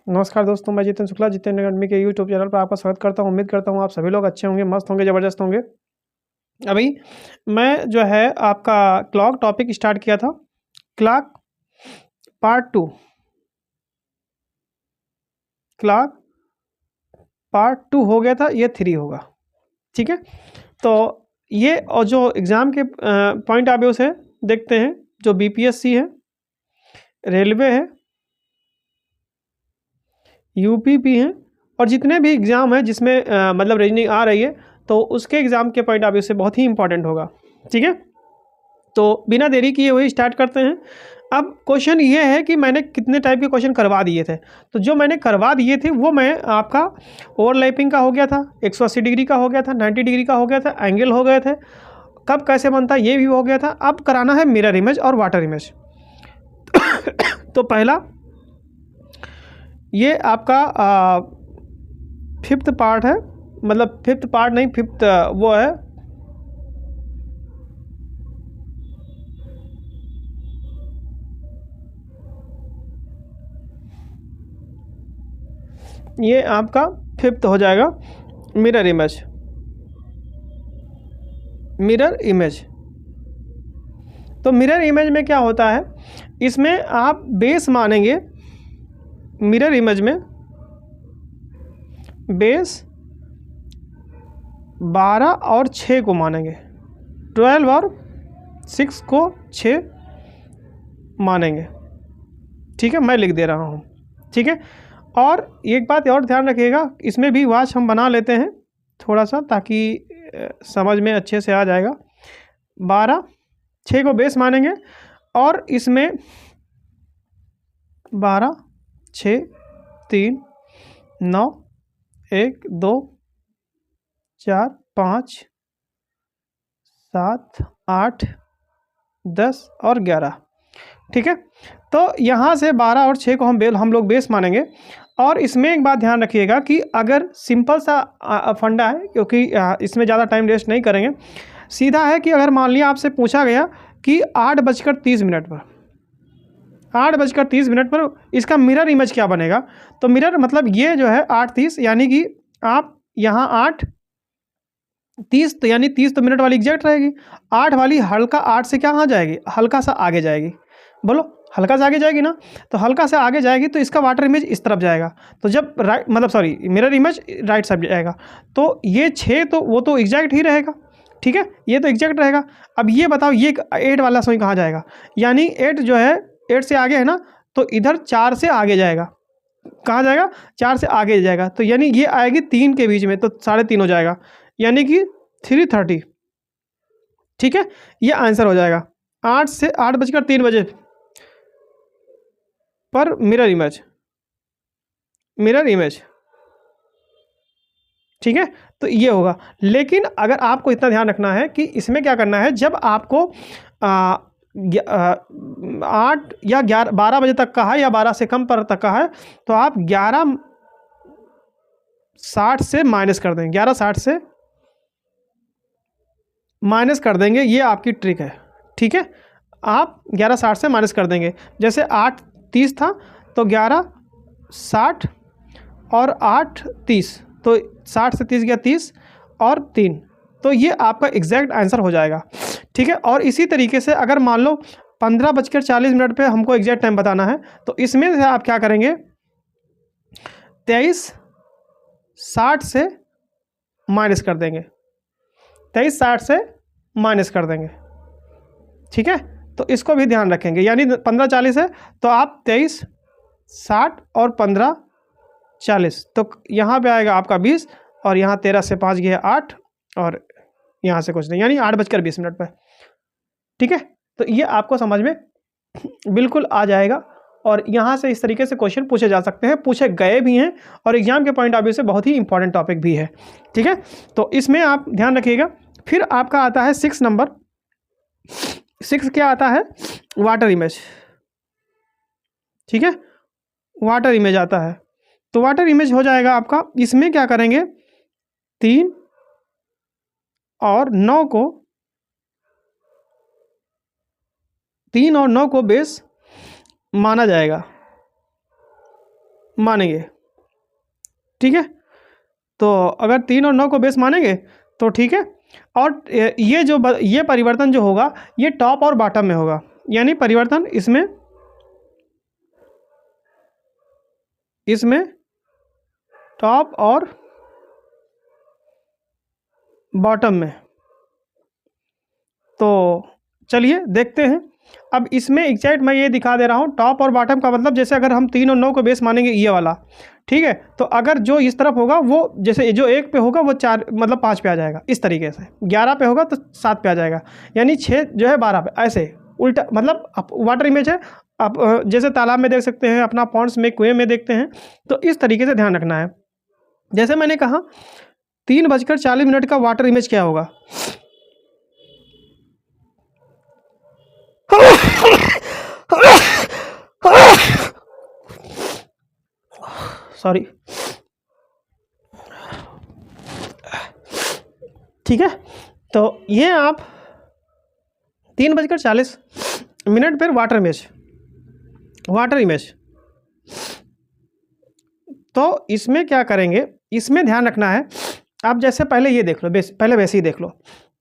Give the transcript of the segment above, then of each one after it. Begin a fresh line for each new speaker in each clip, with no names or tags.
नमस्कार दोस्तों, मैं जितेंद्र शुक्ला जितेंद्र अकेडमी के यूट्यूब चैनल पर आपका स्वागत करता हूं। उम्मीद करता हूं आप सभी लोग अच्छे होंगे, मस्त होंगे, ज़बरदस्त होंगे। अभी मैं जो है आपका क्लॉक टॉपिक स्टार्ट किया था। क्लॉक पार्ट 2, क्लॉक पार्ट 2 हो गया था, ये 3 होगा। ठीक है, तो ये और जो एग्ज़ाम के पॉइंट ऑफ व्यू से देखते हैं, जो बीपीएससी है, रेलवे है, यूपीपी हैं, और जितने भी एग्ज़ाम हैं जिसमें मतलब रीजनिंग आ रही है, तो उसके एग्ज़ाम के पॉइंट ऑफ व्यू से बहुत ही इंपॉर्टेंट होगा। ठीक है, तो बिना देरी किए हुए स्टार्ट करते हैं। अब क्वेश्चन ये है कि मैंने कितने टाइप के क्वेश्चन करवा दिए थे। तो जो मैंने करवा दिए थे वो मैं आपका ओवरलैपिंग का हो गया था, 180 डिग्री का हो गया था, 90 डिग्री का हो गया था, एंगल हो गए थे, कब कैसे बनता है ये भी हो गया था। अब कराना है मिरर इमेज और वाटर इमेज। तो पहला ये आपका 5th पार्ट है, मतलब 5th पार्ट नहीं, 5th वो है, ये आपका 5th हो जाएगा मिरर इमेज। मिरर इमेज, तो मिरर इमेज में क्या होता है, इसमें आप बेस मानेंगे। मिरर इमेज में बेस 12 और 6 को मानेंगे, 12 और 6 को 6 मानेंगे। ठीक है, मैं लिख दे रहा हूँ। ठीक है, और एक बात और ध्यान रखिएगा, इसमें भी वाच हम बना लेते हैं थोड़ा सा, ताकि समझ में अच्छे से आ जाएगा। 12, 6 को बेस मानेंगे, और इसमें 12, 6, 3, 9, 1, 2, 4, 5, 7, 8, 10 और 11। ठीक है, तो यहाँ से 12 और 6 को हम लोग बेस मानेंगे। और इसमें एक बात ध्यान रखिएगा कि अगर सिंपल सा फंडा है, क्योंकि इसमें ज़्यादा टाइम वेस्ट नहीं करेंगे, सीधा है कि अगर मान लिया आपसे पूछा गया कि 8:30 पर, 8:30 पर इसका मिरर इमेज क्या बनेगा, तो मिरर मतलब ये जो है 8:30, यानी कि आप यहाँ 8:30, तो यानी 30 तो मिनट वाली एग्जैक्ट रहेगी। 8 वाली हल्का 8 से क्या आ जाएगी, हल्का सा आगे जाएगी। बोलो, हल्का सा आगे जाएगी ना, तो हल्का सा आगे जाएगी तो इसका वाटर इमेज इस तरफ जाएगा। तो जब राइट, मतलब sorry, mirror image right side जाएगा, तो ये 6 तो वो तो एग्जैक्ट ही रहेगा। ठीक है, ये तो एग्जैक्ट रहेगा। अब ये बताओ, ये 8 वाला सोई कहाँ जाएगा, यानी 8 जो है 8 से आगे है ना, तो इधर 4 से आगे जाएगा। कहाँ जाएगा, 4 से आगे जाएगा, तो यानी ये आएगी 3 के बीच में, तो 3.5 हो जाएगा, यानी कि 3:30। ठीक है, ये आंसर हो जाएगा 8 से 8:03 पर मिरर इमेज, मिरर इमेज। ठीक है, तो ये होगा। लेकिन अगर आपको इतना ध्यान रखना है कि इसमें क्या करना है, जब आपको 8 या 11 12 बजे तक का है, या 12 से कम पर तक का है, तो आप 11:60 से माइनस कर देंगे, 11:60 से माइनस कर देंगे, ये आपकी ट्रिक है। ठीक है, आप 11:60 से माइनस कर देंगे। जैसे 8:30 था, तो 11:60 और 8:30, तो 60 से 30 गया 30 और 3, तो ये आपका एग्जैक्ट आंसर हो जाएगा। ठीक है, और इसी तरीके से अगर मान लो 15:40 पे हमको एग्जैक्ट टाइम बताना है, तो इसमें से आप क्या करेंगे, 23:60 से माइनस कर देंगे, 23:60 से माइनस कर देंगे। ठीक है, तो इसको भी ध्यान रखेंगे, यानी 15:40 है, तो आप 23:60 और 15:40, तो यहाँ पे आएगा आपका 20, और यहाँ 13 से 5 गया 8, और यहाँ से कुछ नहीं, यानी 8:20 पर। ठीक है, तो ये आपको समझ में बिल्कुल आ जाएगा, और यहाँ से इस तरीके से क्वेश्चन पूछे जा सकते हैं, पूछे गए भी हैं, और एग्जाम के पॉइंट ऑफ व्यू से बहुत ही इंपॉर्टेंट टॉपिक भी है। ठीक है, तो इसमें आप ध्यान रखिएगा। फिर आपका आता है 6 नंबर। 6 क्या आता है, वाटर इमेज। ठीक है, वाटर इमेज आता है, तो वाटर इमेज हो जाएगा आपका। इसमें क्या करेंगे, 3 और 9 को, 3 और 9 को बेस माना जाएगा। मानेंगे, ठीक है। तो अगर 3 और 9 को बेस मानेंगे तो ठीक है। और ये परिवर्तन जो होगा ये टॉप और बॉटम में होगा, यानी परिवर्तन इसमें टॉप और बॉटम में। तो चलिए देखते हैं। अब इसमें एग्जैक्ट मैं ये दिखा दे रहा हूँ, टॉप और बॉटम का मतलब जैसे अगर हम 3 और 9 को बेस मानेंगे ये वाला, ठीक है, तो अगर जो इस तरफ होगा वो जैसे जो 1 पे होगा वो 4 मतलब 5 पे आ जाएगा, इस तरीके से 11 पे होगा तो 7 पे आ जाएगा, यानी 6 जो है 12 पे, ऐसे उल्टा मतलब वाटर इमेज है। आप जैसे तालाब में देख सकते हैं, अपना पॉन्ड्स में कुएं में देखते हैं, तो इस तरीके से ध्यान रखना है। जैसे मैंने कहा 3:40 का वाटर इमेज क्या होगा। सॉरी, ठीक है। तो ये आप 3:40 पर वाटर इमेज। तो इसमें क्या करेंगे, इसमें ध्यान रखना है। आप जैसे पहले ये देख लो, पहले वैसे ही देख लो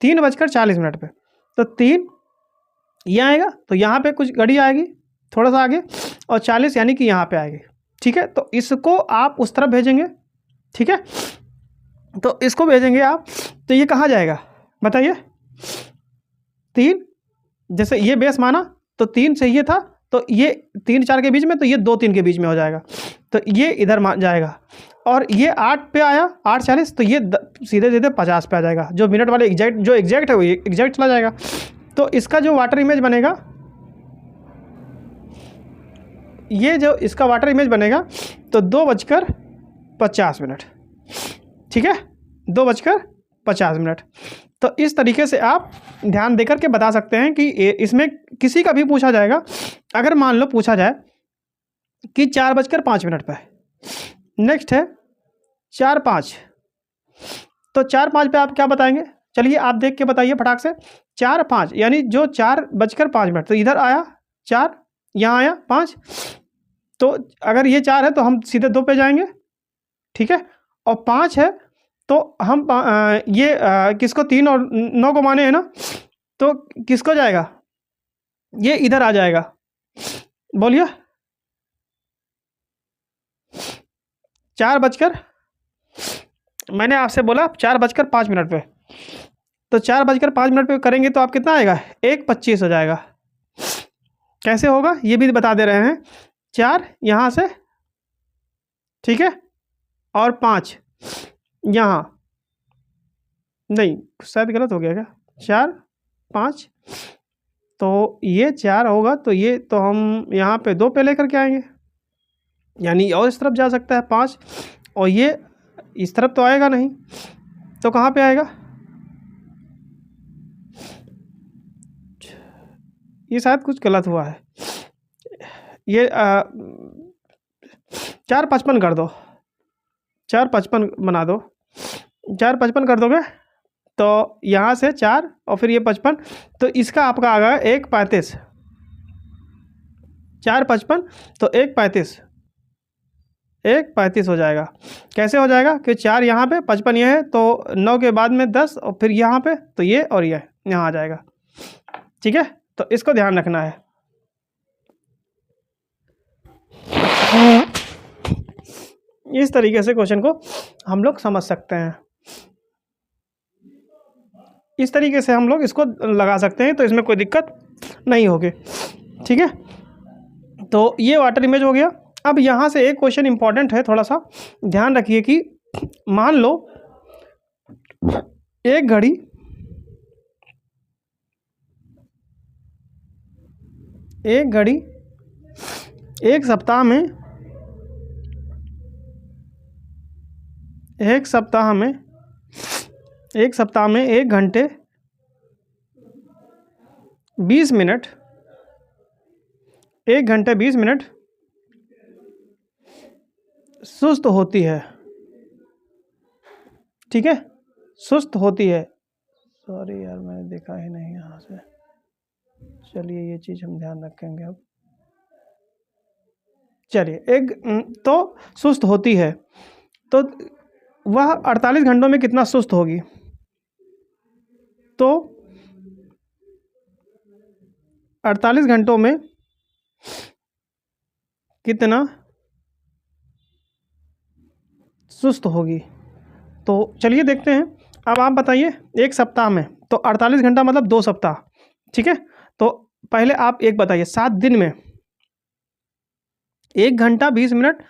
3:40 पे, तो 3 ये आएगा, तो यहाँ पे कुछ घड़ी आएगी थोड़ा सा आगे, और 40 यानी कि यहाँ पे आएगी, ठीक है। तो इसको आप उस तरफ भेजेंगे, ठीक है। तो इसको भेजेंगे आप, तो ये कहाँ जाएगा बताइए। 3 जैसे ये बेस माना तो 3 से ये था, तो ये 3 4 के बीच में, तो ये 2 3 के बीच में हो जाएगा, तो ये इधर जाएगा। और ये 8 पे आया 8:40, तो ये सीधे सीधे 50 पे आ जाएगा। जो मिनट वाले एग्जैक्ट है वो एग्जैक्ट चला जाएगा। तो इसका जो वाटर इमेज बनेगा, ये जो इसका वाटर इमेज बनेगा तो 2:50, ठीक है, 2:50। तो इस तरीके से आप ध्यान देकर के बता सकते हैं कि इसमें किसी का भी पूछा जाएगा, अगर मान लो पूछा जाए कि 4:05 पे, नेक्स्ट है 4:05, तो 4:05 पे आप क्या बताएंगे, चलिए आप देख के बताइए फटाक से। 4:05 यानी जो 4:05, तो इधर आया 4, यहाँ आया 5, तो अगर ये 4 है तो हम सीधे 2 पे जाएंगे, ठीक है। और 5 है तो हम किसको 3 और 9 को माने हैं ना, तो किसको जाएगा, ये इधर आ जाएगा, बोलिए 4 मैंने आपसे बोला 4:05 पे, तो 4:05 पे करेंगे तो आप कितना आएगा, 1:25 हो जाएगा। कैसे होगा ये भी बता दे रहे हैं। 4 यहाँ से, ठीक है, और 5 यहाँ, नहीं शायद गलत हो गया क्या, 4 5, तो ये 4 होगा, तो ये तो हम यहाँ पे 2 पे लेकर के आएंगे, यानी और इस तरफ जा सकता है 5, और ये इस तरफ तो आएगा नहीं, तो कहाँ पे आएगा, ये शायद कुछ गलत हुआ है, ये 4:55 कर दो, 4:55 बना दो, 4:55 कर दोगे तो यहाँ से 4 और फिर ये 55, तो इसका आपका आ गया 1:35, 4:55 तो 1:35 हो जाएगा। कैसे हो जाएगा कि 4 यहाँ पे 55 ये है, तो 9 के बाद में 10 और फिर यहाँ पे, तो ये और ये यहाँ आ जाएगा, ठीक है। तो इसको ध्यान रखना है। इस तरीके से क्वेश्चन को हम लोग समझ सकते हैं, इस तरीके से हम लोग इसको लगा सकते हैं, तो इसमें कोई दिक्कत नहीं होगी, ठीक है। तो ये वाटर इमेज हो गया। अब यहाँ से एक क्वेश्चन इंपॉर्टेंट है, थोड़ा सा ध्यान रखिए कि मान लो एक घड़ी एक सप्ताह में 1 घंटे 20 मिनट 1 घंटे 20 मिनट सुस्त होती है, ठीक है, सुस्त होती है। सॉरी यार मैंने देखा ही नहीं यहाँ से, चलिए ये चीज़ हम ध्यान रखेंगे। अब चलिए, एक तो सुस्त होती है, तो वह 48 घंटों में कितना सुस्त होगी? तो 48 घंटों में कितना सुस्त होगी? तो चलिए देखते हैं। अब आप बताइए, एक सप्ताह में, तो 48 घंटा मतलब 2 सप्ताह, ठीक है। तो पहले आप एक बताइए, 7 दिन में 1 घंटा 20 मिनट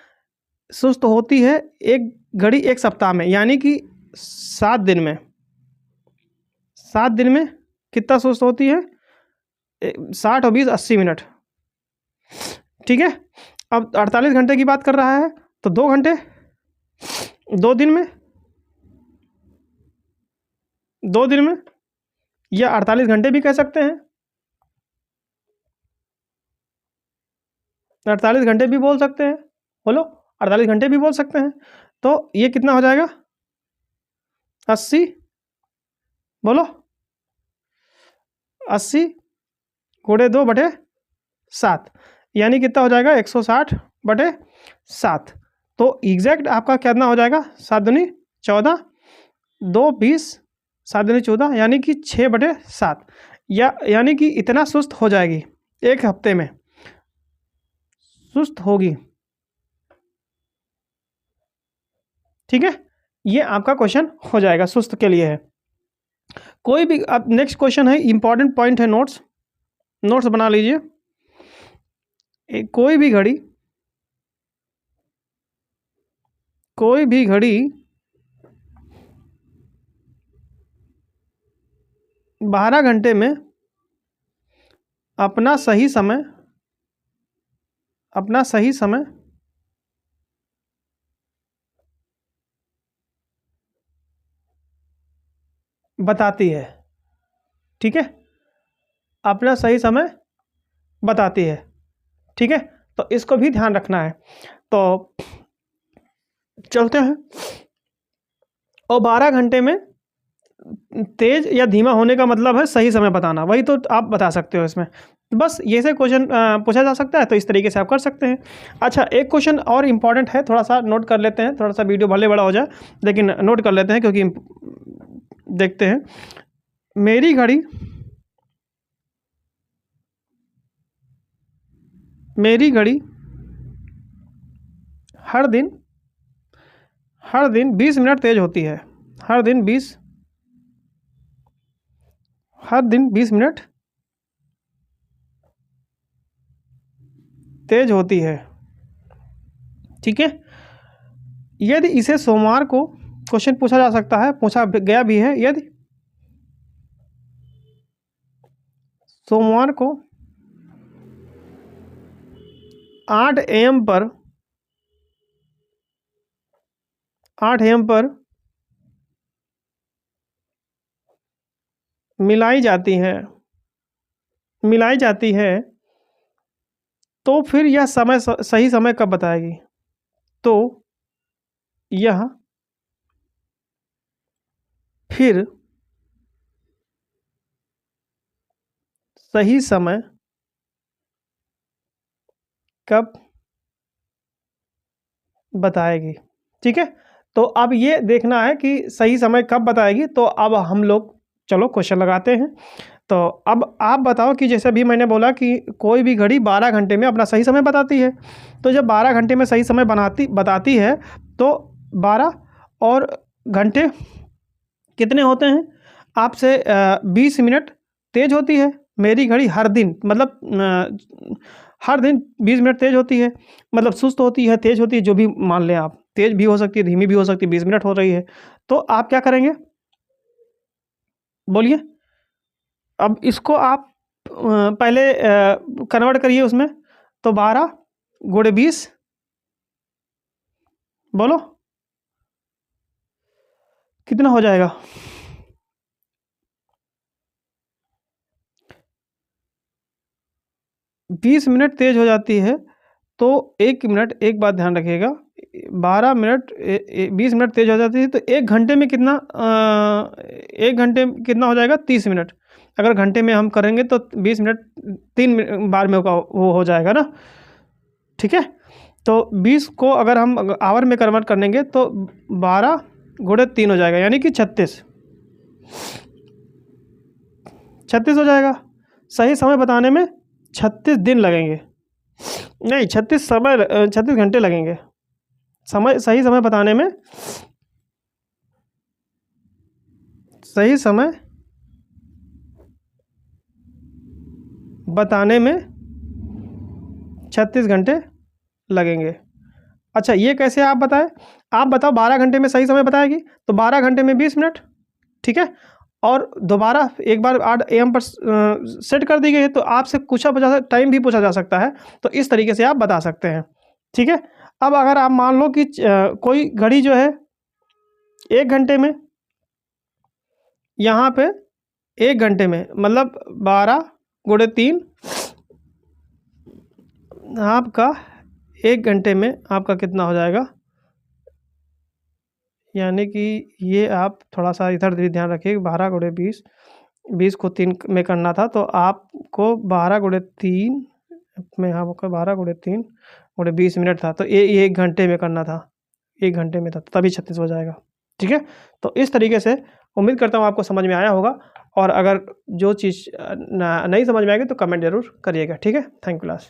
सुस्त होती है एक घड़ी एक सप्ताह में, यानी कि 7 दिन में, 7 दिन में कितना सुस्त होती है? 60 और 20 80 मिनट, ठीक है। अब 48 घंटे की बात कर रहा है, तो 2 घंटे 2 दिन में, 2 दिन में, या 48 घंटे भी कह सकते हैं, 48 घंटे भी बोल सकते हैं, बोलो 48 घंटे भी बोल सकते हैं। तो ये कितना हो जाएगा? 80, बोलो 80 गुणे 2/7, यानी कितना हो जाएगा? 160/7। तो एग्जैक्ट आपका कितना हो जाएगा? 7 दूनी 14, 2 20, 7 दूनी 14, यानी कि 6/7, यानी कि इतना सुस्त हो जाएगी, एक हफ्ते में सुस्त होगी, ठीक है। ये आपका क्वेश्चन हो जाएगा, सुस्त के लिए है। कोई भी, अब नेक्स्ट क्वेश्चन है, इंपॉर्टेंट पॉइंट है, नोट्स बना लीजिए। कोई भी घड़ी 12 घंटे में अपना सही समय बताती है, ठीक है। अपना सही समय बताती है, ठीक है। तो इसको भी ध्यान रखना है। तो चलते हैं। और 12 घंटे में तेज या धीमा होने का मतलब है सही समय बताना, वही तो आप बता सकते हो इसमें। बस ये से क्वेश्चन पूछा जा सकता है, तो इस तरीके से आप कर सकते हैं। अच्छा, एक क्वेश्चन और इम्पॉर्टेंट है, थोड़ा सा नोट कर लेते हैं, थोड़ा सा वीडियो भले बड़ा हो जाए लेकिन नोट कर लेते हैं, क्योंकि देखते हैं। मेरी घड़ी हर दिन 20 मिनट तेज होती है, हर दिन 20 मिनट तेज होती है, ठीक है। यदि इसे सोमवार को, क्वेश्चन पूछा जा सकता है, पूछा गया भी है, यदि सोमवार को 8 AM पर मिलाई जाती है, तो फिर यह समय सही समय कब बताएगी? तो यह फिर सही समय कब बताएगी, ठीक है। तो अब ये देखना है कि सही समय कब बताएगी। तो अब हम लोग चलो क्वेश्चन लगाते हैं। तो अब आप बताओ कि जैसे भी मैंने बोला कि कोई भी घड़ी 12 घंटे में अपना सही समय बताती है, तो जब 12 घंटे में सही समय बताती है, तो 12 और घंटे कितने होते हैं? आपसे 20 मिनट तेज होती है। मेरी घड़ी हर दिन, मतलब हर दिन 20 मिनट तेज होती है, मतलब सुस्त होती है, तेज होती है, जो भी मान लें आप, तेज भी हो सकती है, धीमी भी हो सकती है, 20 मिनट हो रही है। तो आप क्या करेंगे, बोलिए। अब इसको आप पहले कन्वर्ट करिए उसमें, तो 12 गुणे 20, बोलो कितना हो जाएगा? 20 मिनट तेज हो जाती है, तो 1 मिनट, एक बात ध्यान रखिएगा, 12 मिनट 20 मिनट तेज हो जाती है, तो 1 घंटे में कितना 1 घंटे में कितना हो जाएगा? 30 मिनट। अगर घंटे में हम करेंगे तो 20 मिनट 3 बार में वो हो जाएगा ना, ठीक है। तो 20 को अगर हम आवर में कन्वर्ट करेंगे तो 12 गुणे 3 हो जाएगा, यानी कि 36 हो जाएगा। सही समय बताने में 36 दिन लगेंगे, नहीं 36 घंटे लगेंगे। सही समय बताने में 36 घंटे लगेंगे। अच्छा, ये कैसे आप बताएं? आप बताओ 12 घंटे में सही समय बताएगी, तो 12 घंटे में 20 मिनट, ठीक है। और दोबारा एक बार 8 AM पर सेट कर दी गई है, तो आपसे टाइम भी पूछा जा सकता है, तो इस तरीके से आप बता सकते हैं, ठीक है। अब अगर आप मान लो कि कोई घड़ी जो है 1 घंटे में, यहाँ पे 1 घंटे में मतलब 12 गुणे 3, आपका 1 घंटे में आपका कितना हो जाएगा, यानी कि ये आप थोड़ा सा इधर भी ध्यान रखिए। 12 गुणे 20 को 3 में करना था, तो आपको 12 गुणे 3 में, आपका 12 गुणे 3 गुणे 20 मिनट था, तो ये 1 घंटे में करना था, 1 घंटे में था, तभी 36 हो जाएगा, ठीक है। तो इस तरीके से उम्मीद करता हूँ आपको समझ में आया होगा, और अगर जो चीज़ नहीं समझ में आएगी तो कमेंट ज़रूर करिएगा, ठीक है। Thank you class.